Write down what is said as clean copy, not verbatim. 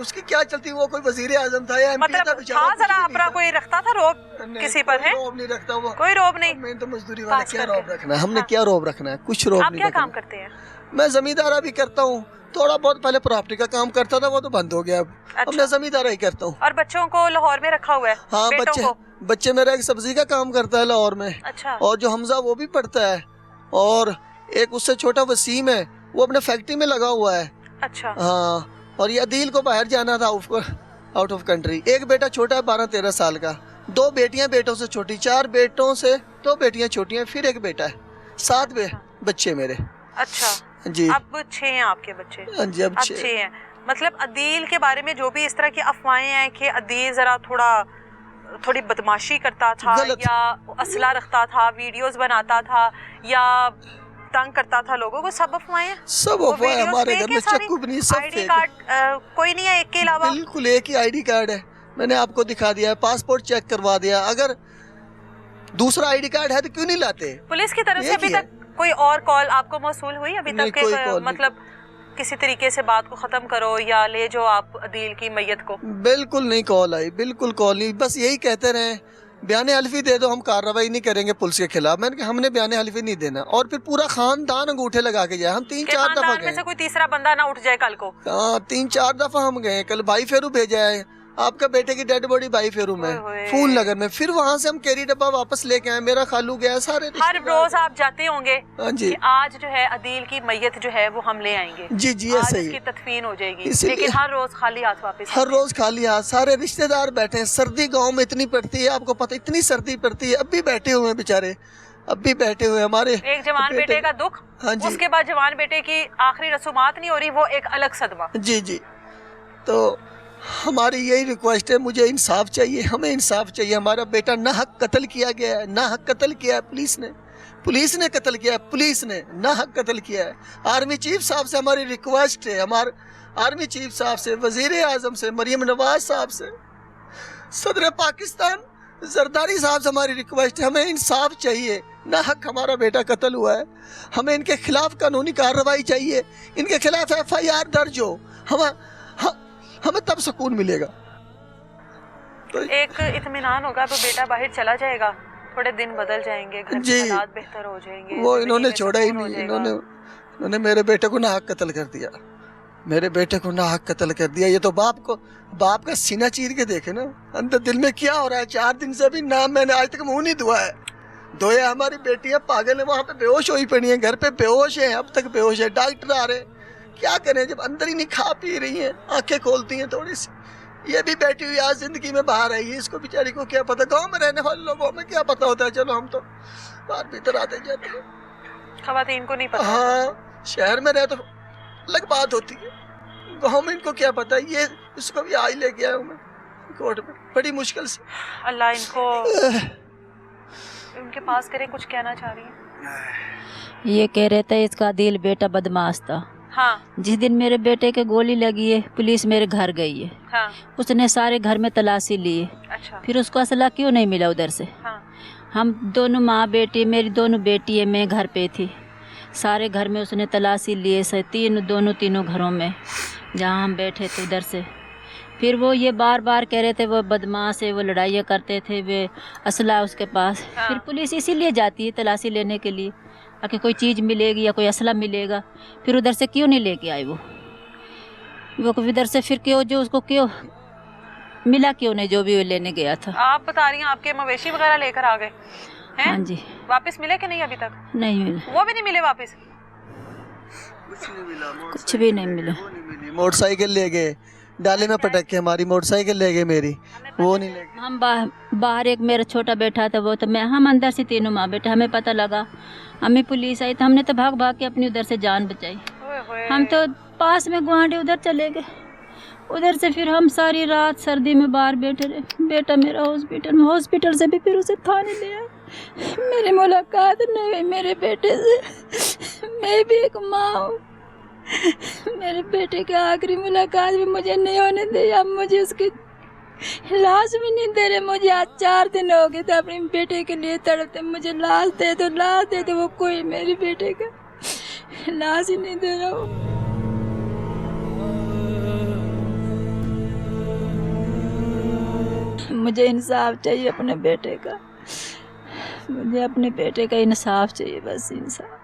اس کی کیا چلتی, وہ کوئی وزیر اعظم تھا یا ایم پی تھا مطلب بیچارہ, تھا ذرا اپنا کوئی رکھتا تھا روب کسی پر ہے؟ روب نہیں رکھتا وہ, کوئی روب نہیں. میں تو مزدوری والا کیا روب رکھنا ہے, ہم نے کیا روب رکھنا ہے, کچھ روب آپ نہیں کیا رکھنا. کام کرتے ہیں؟ میں زمیندارہ بھی کرتا ہوں, تھوڑا بہت پہلے پراپرٹی کا کام کرتا تھا, وہ تو بند ہو گیا اب. اب میں زمیندارہ ہی کرتا ہوں. اور بچوں کو لاہور میں رکھا ہوا ہے؟ ہاں بچے میرا ایک سبزی کا کام کرتا ہے لاہور میں, اچھا. اور جو حمزہ وہ بھی پڑھتا ہے, اور ایک اس سے چھوٹا وسیم ہے, وہ اپنے فیکٹری میں لگا ہوا ہے. اچھا. ہاں, اور یہ عدیل کو باہر جانا تھا آؤٹ آف کنٹری. ایک بیٹا چھوٹا ہے 12-13 سال کا, 2 بیٹیاں بیٹوں سے چھوٹی, 4 بیٹوں سے 2 بیٹیاں چھوٹی ہیں, پھر ایک بیٹا ہے, 7 بچے میرے. اچھا جی. اب 6 ہیں آپ کے بچے؟ ہاں جی اب 6 ہیں. مطلب عدیل کے بارے میں جو بھی اس طرح کی افواہیں ہیں کہ عدیل ذرا تھوڑی بدماشی کرتا تھا, یا اسلحہ رکھتا تھا, ویڈیوز بناتا تھا, یا تنگ کرتا تھا لوگوں کو, سب افواہیں ہیں؟ سب افواہیں. ہمارے گھر میں چکو بھی نہیں, سب آئی ڈی کارڈ کوئی نہیں ہے ایک کے علاوہ؟ بالکل ایک ہی آئی ڈی کارڈ ہے, میں نے آپ کو دکھا دیا ہے, پاسپورٹ چیک کروا دیا. اگر دوسرا آئی ڈی کارڈ ہے تو کیوں نہیں لاتے؟ پولیس کی طرف سے ابھی تک کوئی اور کال آپ کو موصول ہوئی ابھی تک کہ مطلب کسی طریقے سے بات کو ختم کرو یا لے جو آپ عدیل کی میت کو؟ بالکل نہیں کال آئی, بالکل کال نہیں. بس یہی کہتے رہے بیان حلفی دے دو, ہم کارروائی نہیں کریں گے پولیس کے خلاف. میں نے کہا ہم نے بیان حلفی نہیں دینا, اور پھر پورا خاندان انگوٹھے لگا کے جائے. ہم 3-4 دفعہ گئے, میں سے کوئی تیسرا بندہ نہ اٹھ جائے کل کو. ہاں 3-4 دفعہ ہم گئے. کل بھائی فیرو بھیجا ہے آپ کا بیٹے کی ڈیڈ باڈی بھائی فیرو میں, پھول نگر میں. پھر وہاں سے ہم کیری ڈبہ واپس لے کے آئے, میرا خالو گیا, سارے. ہر روز آپ جاتے ہوں گے جی, کہ آج جو ہے عدیل کی میت جو ہے وہ ہم لے آئیں گے, جی جی ایسے ہی اس کی تدفین ہو جائے گی, لیکن ہر روز خالی ہاتھ واپس, ہر روز خالی ہاتھ. سارے رشتہ دار بیٹھے ہیں, سردی گاؤں میں اتنی پڑتی ہے, آپ کو پتہ اتنی سردی پڑتی ہے, اب بھی بیٹھے ہوئے ہیں بیچارے, اب بھی بیٹھے ہوئے. ہمارے ایک جوان بیٹے کا دکھ, اس کے بعد جوان بیٹے کی آخری رسومات نہیں ہو رہی, وہ ایک الگ صدمہ. جی جی. تو ہماری یہی ریکویسٹ ہے, مجھے انصاف چاہیے, ہمیں انصاف چاہیے. ہمارا بیٹا ناحق قتل کیا گیا ہے, ناحق قتل کیا ہے پولیس نے قتل کیا ہے, پولیس نے ناحق قتل کیا ہے. آرمی چیف صاحب سے ہماری ریکویسٹ ہے, ہمارے آرمی چیف صاحب سے, وزیر اعظم سے, مریم نواز صاحب سے, صدر پاکستان زرداری صاحب سے ہماری ریکویسٹ ہے, ہمیں انصاف چاہیے. ناحق ہمارا بیٹا قتل ہوا ہے, ہمیں ان کے خلاف قانونی کارروائی چاہیے, ان کے خلاف FIR درج ہو, ہمیں تب سکون ملے گا. ایک اطمینان ہوگا, تو بیٹا باہر چلا جائے گا, تھوڑے دن بدل جائیں گے, گھر کے حالات بہتر ہو جائیں گے. وہ انہوں نے چھوڑا ہی نہیں, انہوں نے میرے بیٹے کو ناحق قتل کر دیا, میرے بیٹے کو ناحق قتل کر دیا. یہ تو باپ کا سینہ چیر کے دیکھے نا, اندر دل میں کیا ہو رہا ہے. 4 دن سے بھی نام میں نے آج تک منہ نہیں دھوا ہے. دھویا, ہماری بیٹیاں پاگل ہیں, وہاں پہ بے ہوش ہوئی پڑی ہیں, گھر پہ بے ہوش ہیں, اب تک بے ہوش ہے. ڈاکٹر آ رہے ہیں, کیا کریں جب اندر ہی نہیں کھا پی رہی ہیں, آنکھیں کھولتی ہیں تھوڑی سی. یہ بھی بیٹھی ہوئی آج زندگی میں باہر آئی ہے, اس کو بیچاری کو کیا پتا, گاؤں میں رہنے والے لوگوں میں کیا پتا ہوتا ہے. چلو ہم تو باہر بھیتر آتے جاتے ہیں, خواتین کو نہیں پتا. ہاں شہر میں رہے تو الگ بات ہوتی ہے, گاؤں میں ان کو کیا پتا. یہ اس کو بھی آج لے کے آیا ہوں میں کورٹ میں بڑی مشکل سے. اللہ ان کو ان کے پاس کرے. کچھ کہنا چاہ رہی ہیں؟ یہ کہہ رہے تھے اس کا دل بیٹا بدماش تھا. ہاں. جس دن میرے بیٹے کے گولی لگی ہے, پولیس میرے گھر گئی ہے. ہاں. اس نے سارے گھر میں تلاشی لی ہے. اچھا. پھر اس کو اسلحہ کیوں نہیں ملا ادھر سے؟ ہاں. ہم دونوں ماں بیٹی, میری دونوں بیٹی ہے, میں گھر پہ تھی. سارے گھر میں اس نے تلاشی لیے سے, تینوں گھروں میں جہاں ہم بیٹھے تھے ادھر سے. پھر وہ یہ بار بار کہہ رہے تھے وہ بدماش ہے, وہ لڑائیاں کرتے تھے, وہ اسلحہ اس کے پاس. پھر پولیس اسی لیے جاتی ہے تلاشی لینے کے لیے, کہ کوئی چیز ملے گی یا کوئی اسلحہ ملے گا. پھر ادھر سے کیوں نہیں لے کے آئے وہ ادھر سے پھر کیوں جو اس کو کیوں ملا کیوں نہیں جو بھی وہ لینے گیا تھا. آپ بتا رہی ہیں آپ کے مویشی وغیرہ لے کر آ گئے ہیں؟ ہاں جی. واپس ملے کہ نہیں ابھی تک؟ نہیں ملا. وہ بھی نہیں ملے واپس؟ کچھ بھی نہیں ملا. موٹر سائیکل لے گئے, ڈالے میں پٹک کے ہماری موٹر سائیکل لے گئے میری, وہ نہیں لے گئے. ہم باہر ایک میرا چھوٹا بیٹا تھا, وہ تو ہم اندر سے تینوں ماں بیٹے, ہمیں پتہ لگا, ہمیں پولیس آئی تو ہم نے تو بھاگ کے اپنی ادھر سے جان بچائی. ہم تو پاس میں گوانڈی ادھر چلے گئے. ادھر سے پھر ہم ساری رات سردی میں باہر بیٹھے رہے. بیٹا میرا ہاسپٹل سے بھی پھر اسے تھانے لے آئے. میری ملاقات نہیں ہوئی میرے بیٹے سے. میں بھی ایک ماں ہوں, میرے بیٹے کی آخری ملاقات بھی مجھے نہیں ہونے دی. اب مجھے اس کی لاش بھی نہیں دے رہے. مجھے آج 4 دن ہو گئے تھے اپنے بیٹے کے لیے تڑپتے. مجھے لاش دے دو, وہ کوئی میرے بیٹے کا لاش ہی نہیں دے رہا. مجھے انصاف چاہیے اپنے بیٹے کا، مجھے اپنے بیٹے کا انصاف چاہیے، بس انصاف.